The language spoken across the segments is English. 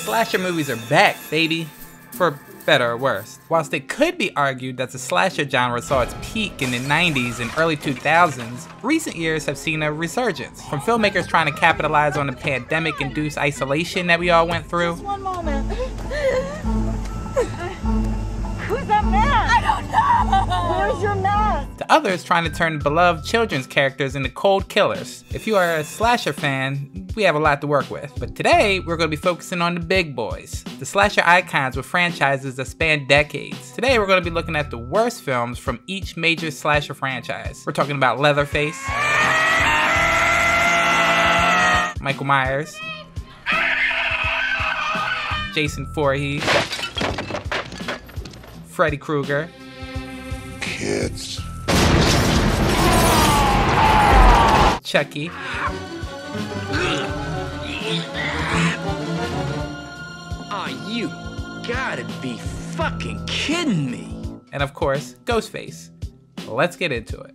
Slasher movies are back, baby. For better or worse. Whilst it could be argued that the slasher genre saw its peak in the 90s and early 2000s, recent years have seen a resurgence. From filmmakers trying to capitalize on the pandemic-induced isolation that we all went through. Just one moment. Who's that man? I don't know! Where's your mask? To others trying to turn beloved children's characters into cold killers. If you are a slasher fan, we have a lot to work with. But today, we're going to be focusing on the big boys. The slasher icons with franchises that span decades. Today, we're going to be looking at the worst films from each major slasher franchise. We're talking about Leatherface, Michael Myers, Jason Voorhees, Freddy Krueger, kids, Chucky, Oh, you gotta be fucking kidding me. and of course, Ghostface. Let's get into it.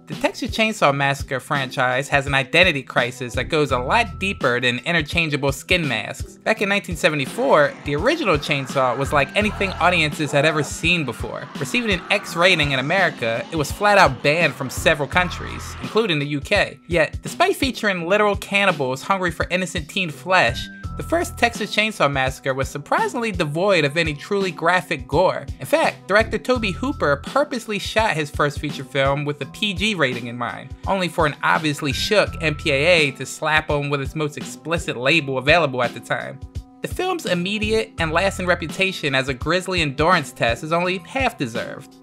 The Texas Chainsaw Massacre franchise has an identity crisis that goes a lot deeper than interchangeable skin masks. Back in 1974, the original Chainsaw was like anything audiences had ever seen before. Receiving an X rating in America, it was flat out banned from several countries, including the UK. Yet, despite featuring literal cannibals hungry for innocent teen flesh, the first Texas Chainsaw Massacre was surprisingly devoid of any truly graphic gore. In fact, director Tobe Hooper purposely shot his first feature film with a PG rating in mind, only for an obviously shook MPAA to slap him with its most explicit label available at the time. The film's immediate and lasting reputation as a grisly endurance test is only half deserved.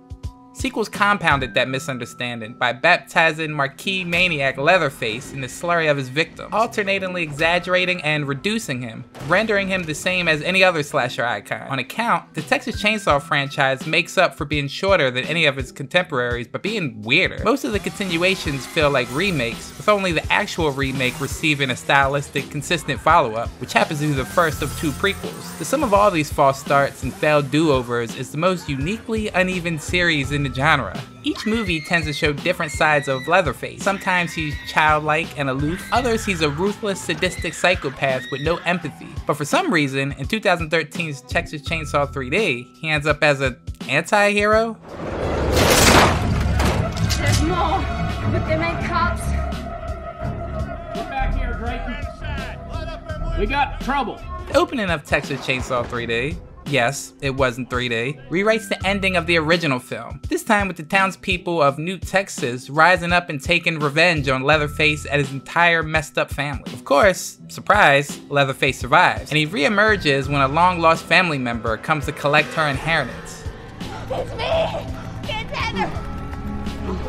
Sequels compounded that misunderstanding by baptizing marquee maniac Leatherface in the slurry of his victim, alternatingly exaggerating and reducing him, rendering him the same as any other slasher icon. On account, the Texas Chainsaw franchise makes up for being shorter than any of its contemporaries but being weirder. Most of the continuations feel like remakes, with only the actual remake receiving a stylistic, consistent follow-up, which happens to be the first of two prequels. The sum of all these false starts and failed do-overs is the most uniquely uneven series in the genre. Each movie tends to show different sides of Leatherface. Sometimes he's childlike and aloof, others he's a ruthless, sadistic psychopath with no empathy. But for some reason, in 2013's Texas Chainsaw 3D, he ends up as an anti-hero? There's more, but them ain't cops. Get back here, Drayton. We got trouble. The opening of Texas Chainsaw 3D, yes, it was in 3D, rewrites the ending of the original film, this time with the townspeople of New Texas rising up and taking revenge on Leatherface and his entire messed up family. Of course, surprise, Leatherface survives, and he reemerges when a long-lost family member comes to collect her inheritance. It's me! It's Heather!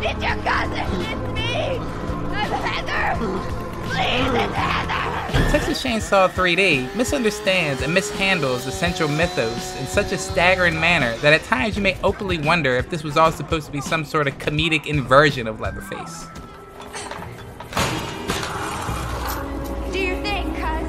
It's your cousin! It's me! I'm Heather! Please, it's Heather! Texas Chainsaw 3D misunderstands and mishandles the central mythos in such a staggering manner that at times you may openly wonder if this was all supposed to be some sort of comedic inversion of Leatherface. Do your thing, cuz.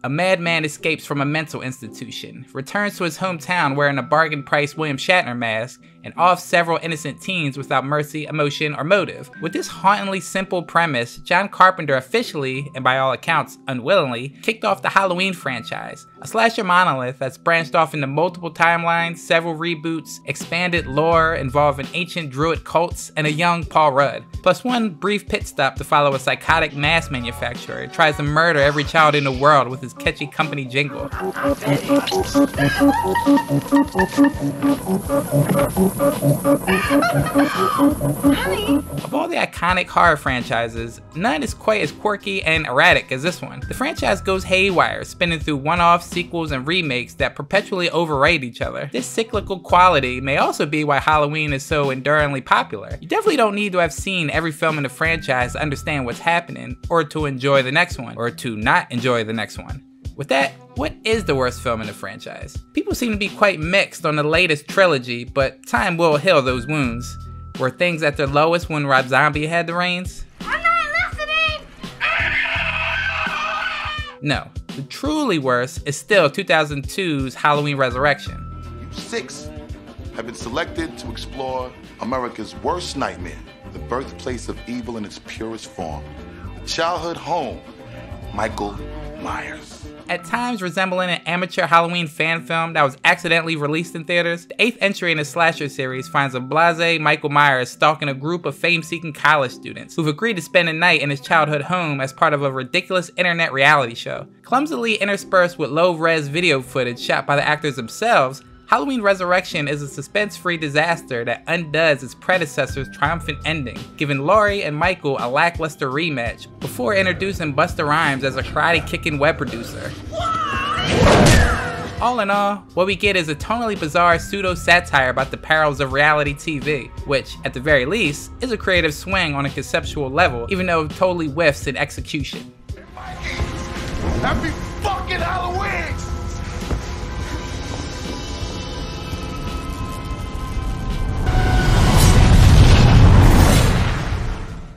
A madman escapes from a mental institution, returns to his hometown wearing a bargain-priced William Shatner mask, and offs several innocent teens without mercy, emotion, or motive. With this hauntingly simple premise, John Carpenter officially, and by all accounts unwillingly, kicked off the Halloween franchise, a slasher monolith that's branched off into multiple timelines, several reboots, expanded lore involving ancient druid cults, and a young Paul Rudd, plus one brief pit stop to follow a psychotic mask manufacturer who tries to murder every child in the world with his catchy company jingle. Of all the iconic horror franchises, none is quite as quirky and erratic as this one. The franchise goes haywire, spinning through one-off sequels and remakes that perpetually overrate each other. This cyclical quality may also be why Halloween is so enduringly popular. You definitely don't need to have seen every film in the franchise to understand what's happening, or to enjoy the next one, or to not enjoy the next one. With that, what is the worst film in the franchise? People seem to be quite mixed on the latest trilogy, but time will heal those wounds. Were things at their lowest when Rob Zombie had the reins? I'm not listening! No, the truly worst is still 2002's Halloween Resurrection. You 6 have been selected to explore America's worst nightmare, the birthplace of evil in its purest form, the childhood home, Michael Myers. At times resembling an amateur Halloween fan film that was accidentally released in theaters, the 8th entry in the slasher series finds a blasé Michael Myers stalking a group of fame-seeking college students who've agreed to spend a night in his childhood home as part of a ridiculous internet reality show. Clumsily interspersed with low-res video footage shot by the actors themselves, Halloween Resurrection is a suspense-free disaster that undoes its predecessor's triumphant ending, giving Laurie and Michael a lackluster rematch before introducing Busta Rhymes as a karate-kicking web producer. All in all, what we get is a tonally bizarre pseudo-satire about the perils of reality TV, which, at the very least, is a creative swing on a conceptual level, even though it totally whiffs in execution. Happy fucking Halloween!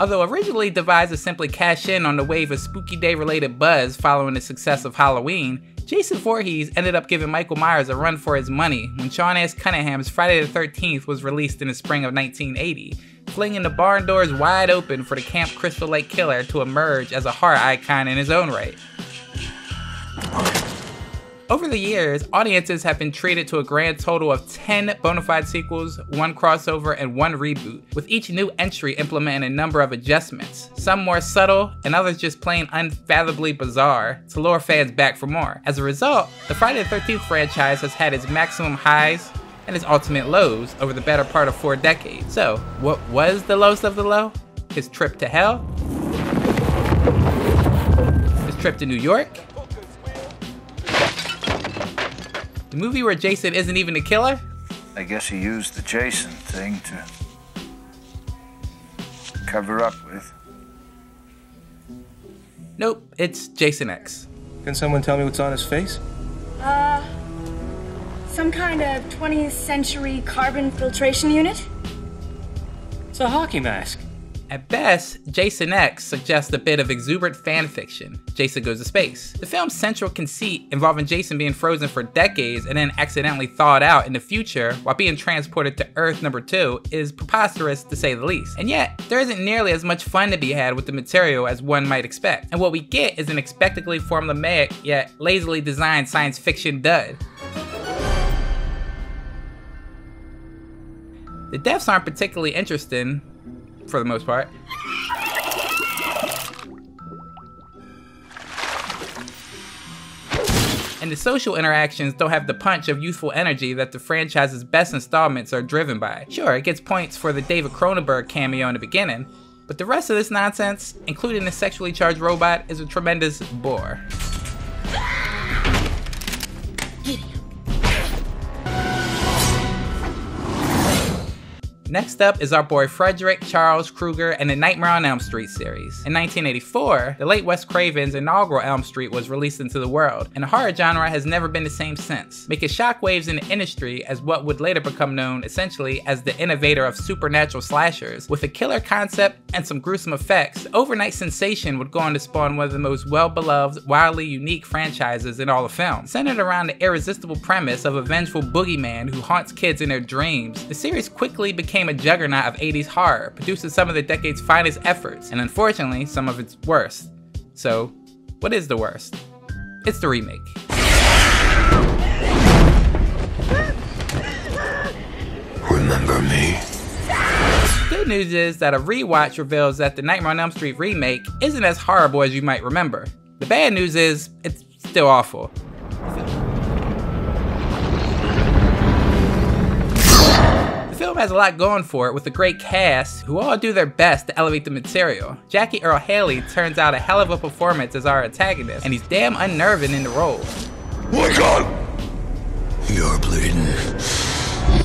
Although originally devised to simply cash in on the wave of Spooky Day related buzz following the success of Halloween, Jason Voorhees ended up giving Michael Myers a run for his money when Sean S. Cunningham's Friday the 13th was released in the spring of 1980, flinging the barn doors wide open for the Camp Crystal Lake Killer to emerge as a horror icon in his own right. Over the years, audiences have been treated to a grand total of 10 bona fide sequels, 1 crossover, and 1 reboot, with each new entry implementing a number of adjustments, some more subtle, and others just plain unfathomably bizarre, to lure fans back for more. As a result, the Friday the 13th franchise has had its maximum highs and its ultimate lows over the better part of 4 decades. So, what was the lowest of the low? His trip to hell? His trip to New York? The movie where Jason isn't even a killer? I guess he used the Jason thing to cover up with. Nope, it's Jason X. Can someone tell me what's on his face? Some kind of 20th century carbon filtration unit? It's a hockey mask. At best, Jason X suggests a bit of exuberant fanfiction. Jason Goes to Space. The film's central conceit, involving Jason being frozen for decades and then accidentally thawed out in the future while being transported to Earth number 2, is preposterous to say the least. And yet, there isn't nearly as much fun to be had with the material as one might expect. And what we get is an expectedly formulaic yet lazily designed science fiction dud. The deaths aren't particularly interesting, for the most part. And the social interactions don't have the punch of youthful energy that the franchise's best installments are driven by. Sure, it gets points for the David Cronenberg cameo in the beginning, but the rest of this nonsense, including the sexually charged robot, is a tremendous bore. Next up is our boy Frederick Charles Krueger and the Nightmare on Elm Street series. In 1984, the late Wes Craven's inaugural Elm Street was released into the world, and the horror genre has never been the same since, making shockwaves in the industry as what would later become known essentially as the innovator of supernatural slashers. With a killer concept and some gruesome effects, the overnight sensation would go on to spawn one of the most well-beloved, wildly unique franchises in all of film. Centered around the irresistible premise of a vengeful boogeyman who haunts kids in their dreams, the series quickly became a juggernaut of 80s horror, producing some of the decade's finest efforts, and unfortunately, some of its worst. So, what is the worst? It's the remake. Remember me? Good news is that a rewatch reveals that the Nightmare on Elm Street remake isn't as horrible as you might remember. The bad news is, it's still awful. The film has a lot going for it with a great cast who all do their best to elevate the material. Jackie Earle Haley turns out a hell of a performance as our antagonist, and he's damn unnerving in the role. My God! You're bleeding.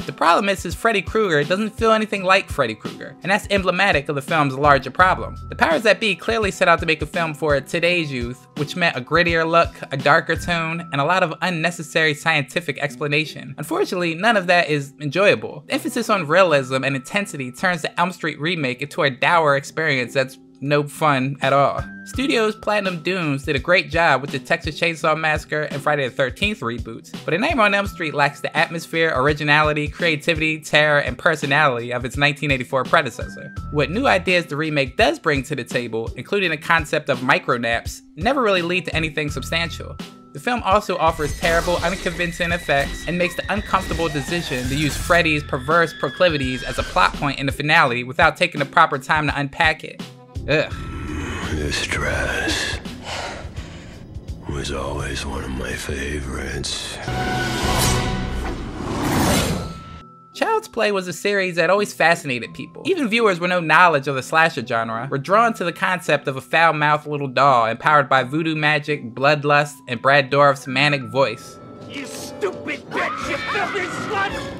The problem is Freddy Krueger doesn't feel anything like Freddy Krueger, and that's emblematic of the film's larger problem. The powers that be clearly set out to make a film for today's youth, which meant a grittier look, a darker tone, and a lot of unnecessary scientific explanation. Unfortunately, none of that is enjoyable. The emphasis on realism and intensity turns the Elm Street remake into a dour experience that's no fun at all. Studios Platinum Dunes did a great job with the Texas Chainsaw Massacre and Friday the 13th reboots, but A Nightmare on Elm Street lacks the atmosphere, originality, creativity, terror, and personality of its 1984 predecessor. What new ideas the remake does bring to the table, including the concept of micronaps, never really lead to anything substantial. The film also offers terrible, unconvincing effects and makes the uncomfortable decision to use Freddy's perverse proclivities as a plot point in the finale without taking the proper time to unpack it. Ugh. This dress was always one of my favorites. Child's Play was a series that always fascinated people. Even viewers with no knowledge of the slasher genre were drawn to the concept of a foul-mouthed little doll empowered by voodoo magic, bloodlust, and Brad Dourif's manic voice. You stupid bitch, you filthy slut!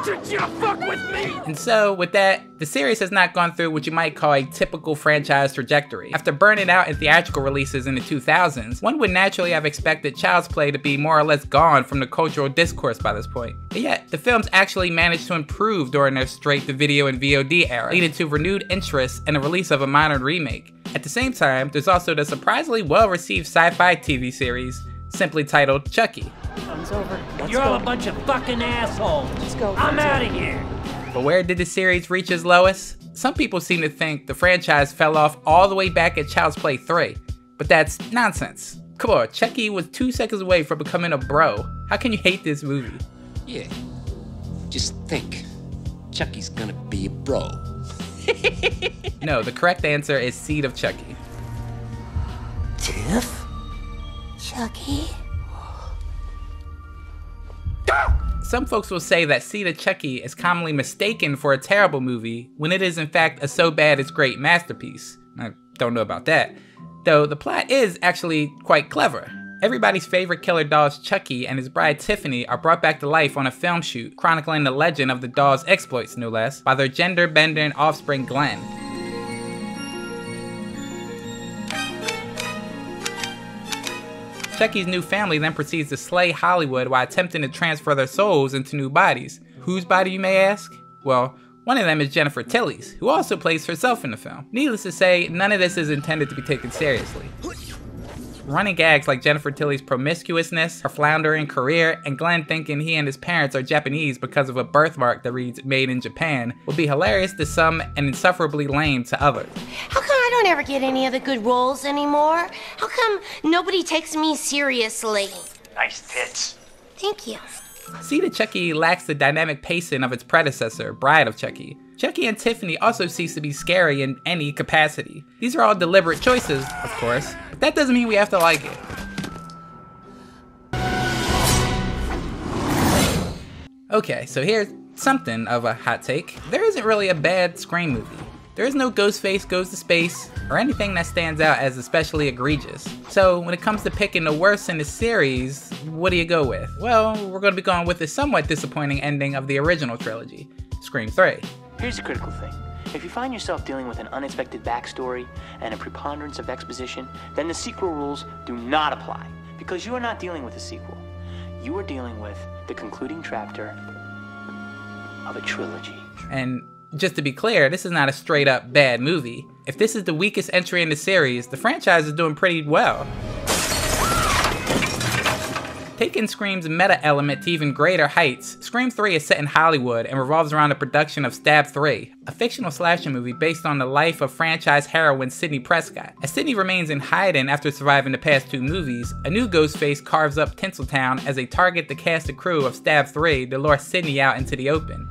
Did you fuck with me? And so, with that, the series has not gone through what you might call a typical franchise trajectory. After burning out in theatrical releases in the 2000s, one would naturally have expected Child's Play to be more or less gone from the cultural discourse by this point. But yet, the films actually managed to improve during their straight-to-video and VOD era, leading to renewed interest and the release of a modern remake. At the same time, there's also the surprisingly well-received sci-fi TV series, simply titled Chucky. It's over. You're all a bunch of fucking assholes. Let's go. I'm out of here. But where did the series reach its lowest? Some people seem to think the franchise fell off all the way back at Child's Play 3, but that's nonsense. Come on, Chucky was 2 seconds away from becoming a bro. How can you hate this movie? Yeah. Just think. Chucky's gonna be a bro. No, the correct answer is Seed of Chucky. Tiff? Chucky? Some folks will say that Seed of Chucky is commonly mistaken for a terrible movie when it is in fact a so bad it's great masterpiece. I don't know about that. Though the plot is actually quite clever. Everybody's favorite killer dolls Chucky and his bride Tiffany are brought back to life on a film shoot, chronicling the legend of the doll's exploits no less, by their gender-bending offspring Glenn. Chucky's new family then proceeds to slay Hollywood while attempting to transfer their souls into new bodies. Whose body, you may ask? Well, one of them is Jennifer Tilly's, who also plays herself in the film. Needless to say, none of this is intended to be taken seriously. Running gags like Jennifer Tilly's promiscuousness, her floundering career, and Glenn thinking he and his parents are Japanese because of a birthmark that reads "Made in Japan" will be hilarious to some and insufferably lame to others. How come I don't ever get any of the good roles anymore? How come nobody takes me seriously? Nice tits. Thank you. Seed of Chucky lacks the dynamic pacing of its predecessor, Bride of Chucky. Chucky and Tiffany also cease to be scary in any capacity. These are all deliberate choices, of course, but that doesn't mean we have to like it. Okay, so here's something of a hot take. There isn't really a bad Scream movie. There is no Ghostface Goes to Space, or anything that stands out as especially egregious. So when it comes to picking the worst in the series, what do you go with? Well, we're going to be going with the somewhat disappointing ending of the original trilogy, Scream 3. Here's the critical thing. If you find yourself dealing with an unexpected backstory and a preponderance of exposition, then the sequel rules do not apply, because you are not dealing with a sequel. You are dealing with the concluding chapter of a trilogy. And just to be clear, this is not a straight up bad movie. If this is the weakest entry in the series, the franchise is doing pretty well. Taking Scream's meta element to even greater heights, Scream 3 is set in Hollywood and revolves around the production of Stab 3, a fictional slasher movie based on the life of franchise heroine Sidney Prescott. As Sidney remains in hiding after surviving the past 2 movies, a new Ghostface carves up Tinseltown as they target the cast and crew of Stab 3 to lure Sidney out into the open.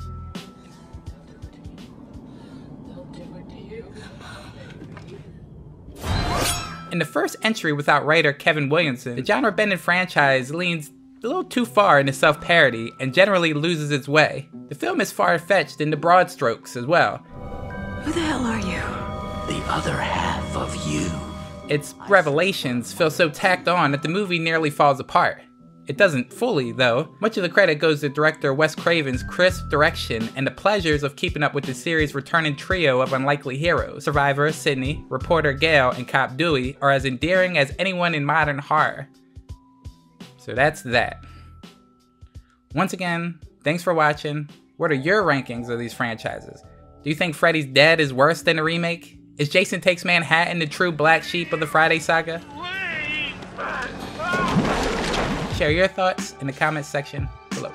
In the first entry without writer Kevin Williamson, the genre-bending franchise leans a little too far into self-parody and generally loses its way. The film is far-fetched in the broad strokes as well. Who the hell are you? The other half of you. Its revelations feel so tacked on that the movie nearly falls apart. It doesn't fully, though. Much of the credit goes to director Wes Craven's crisp direction and the pleasures of keeping up with the series' returning trio of unlikely heroes. Survivor Sidney, reporter Gale, and cop Dewey are as endearing as anyone in modern horror. So that's that. Once again, thanks for watching. What are your rankings of these franchises? Do you think Freddy's Dead is worse than the remake? Is Jason Takes Manhattan the true black sheep of the Friday saga? Share your thoughts in the comments section below.